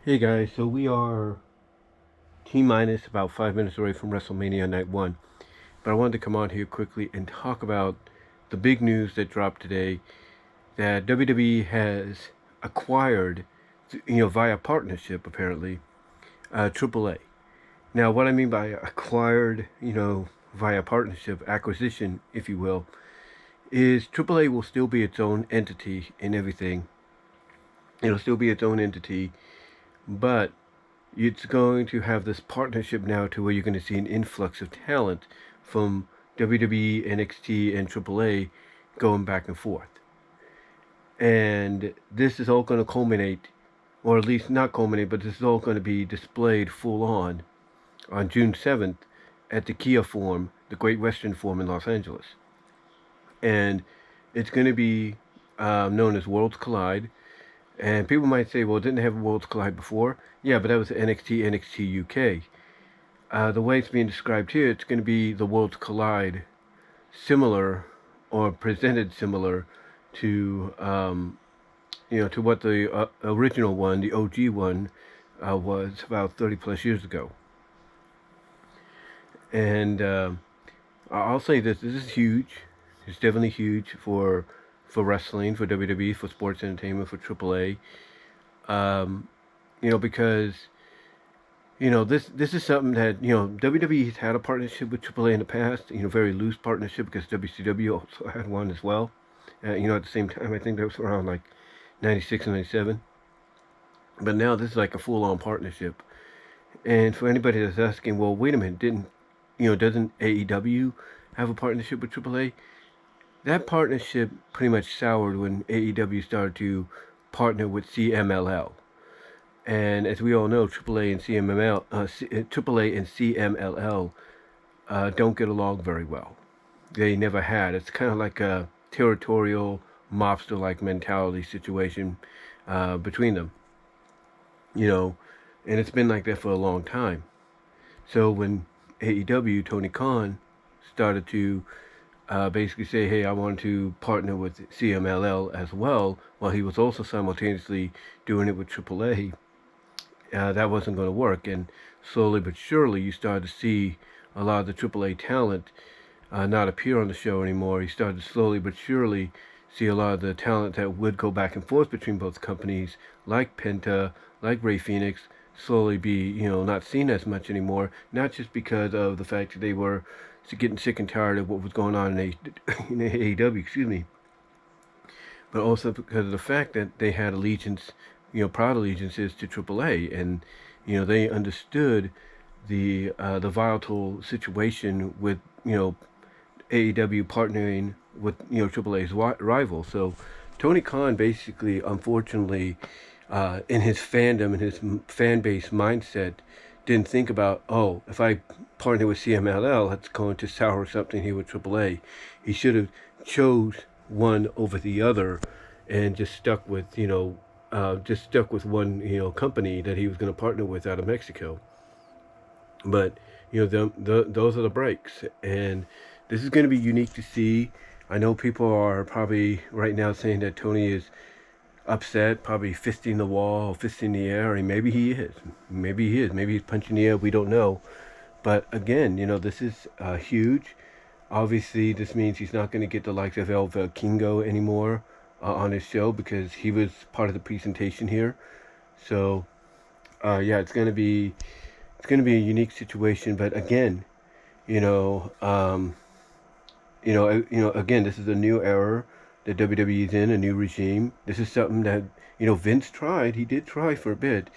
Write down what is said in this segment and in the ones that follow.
Hey guys, so we are T-minus about 5 minutes away from WrestleMania Night 1. But I wanted to come on here quickly and talk about the big news that dropped today that WWE has acquired, via partnership apparently, AAA. Now, what I mean by acquired, via partnership, acquisition, if you will, is AAA will still be its own entity in everything. It'll still be its own entity, but it's going to have this partnership now to where you're going to see an influx of talent from WWE, NXT, and AAA going back and forth. And this is all going to culminate, or at least not culminate, but this is all going to be displayed full on June 7th at the Kia Forum, the Great Western Forum in Los Angeles. And it's going to be known as Worlds Collide. And people might say, well, didn't they have Worlds Collide before? Yeah, but that was NXT UK. The way it's being described here, it's going to be the Worlds Collide, similar or presented similar to, to what the original one, the OG one, was about 30 plus years ago. And I'll say this is huge. It's definitely huge for wrestling, for WWE, for sports entertainment, for AAA. Because this is something that WWE's had a partnership with AAA in the past. Very loose partnership because WCW also had one as well. At the same time, I think that was around like 96 and 97. But now this is like a full-on partnership. And for anybody that's asking, well, wait a minute, doesn't AEW have a partnership with AAA? That partnership pretty much soured when AEW started to partner with CMLL. And as we all know, AAA and CMLL don't get along very well. They never had. It's kind of like a territorial mobster-like mentality situation between them. And it's been like that for a long time. So when AEW, Tony Khan, started to basically say, hey, I want to partner with CMLL as well, while he was also simultaneously doing it with AAA, that wasn't going to work. And slowly but surely, you started to see a lot of the AAA talent not appear on the show anymore. You started to slowly but surely see a lot of the talent that would go back and forth between both companies, like Penta, like Ray Phoenix, slowly be, not seen as much anymore. Not just because of the fact that they were getting sick and tired of what was going on in AEW, but also because of the fact that they had allegiance, proud allegiances to AAA, and they understood the volatile situation with AEW partnering with AAA's rival. So Tony Khan basically, unfortunately, in his fandom and his fan base mindset, didn't think about, oh, if I partner with CMLL, that's going to sour something here with AAA. He should have chose one over the other and just stuck with one company that he was going to partner with out of Mexico. But those are the breaks, and this is going to be unique to see. I know people are probably right now saying that Tony is upset, probably fisting the wall, fisting the air, and maybe he is. Maybe he's punching the air. We don't know. But again, this is huge. Obviously, this means he's not going to get the likes of El Kingo anymore on his show because he was part of the presentation here. So, it's going to be a unique situation. But again, again, this is a new era that WWE is in, a new regime. This is something that, Vince tried. He did try for a bit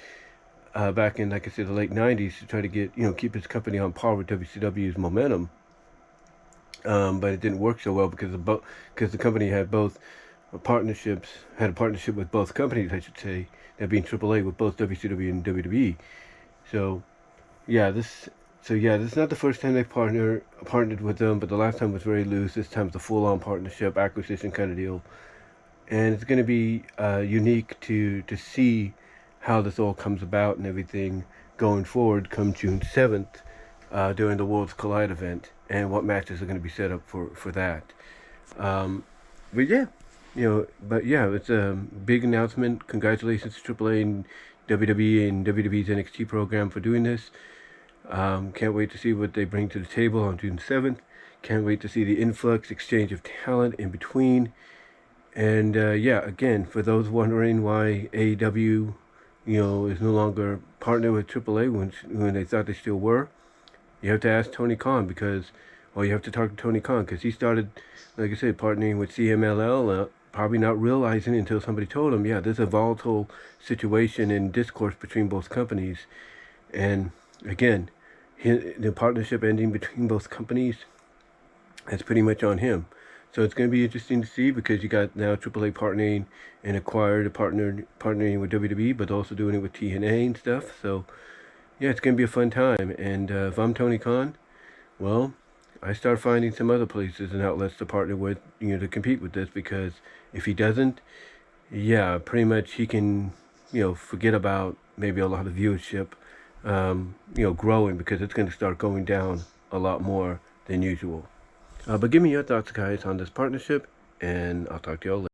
back in, like I said, the late 90s to try to get, keep his company on par with WCW's momentum. But it didn't work so well because the company had a partnership with both companies, I should say, that being AAA with both WCW and WWE. So, this is not the first time they've partnered with them, but the last time was very loose. This time it's a full-on partnership, acquisition kind of deal. And it's going to be unique to see how this all comes about and everything going forward come June 7th during the Worlds Collide event, and what matches are going to be set up for that. But yeah, But yeah, it's a big announcement. Congratulations to AAA and WWE and WWE's NXT program for doing this. Can't wait to see what they bring to the table on June 7th. Can't wait to see the influx, exchange of talent in between. And yeah, again, for those wondering why AEW, is no longer partnered with AAA when they thought they still were, you have to ask Tony Khan or you have to talk to Tony Khan because he started, like I said, partnering with CMLL, probably not realizing until somebody told him, yeah, there's a volatile situation and discourse between both companies. And again, the partnership ending between both companies, that's pretty much on him. So it's going to be interesting to see because you got now AAA partnering and Acquired partnering with WWE, but also doing it with TNA and stuff. So yeah, it's going to be a fun time. And if I'm Tony Khan, well, I start finding some other places and outlets to partner with, to compete with this because if he doesn't, yeah, pretty much he can, forget about maybe a lot of viewership, growing because it's going to start going down a lot more than usual. But give me your thoughts, guys, on this partnership, and I'll talk to y'all later.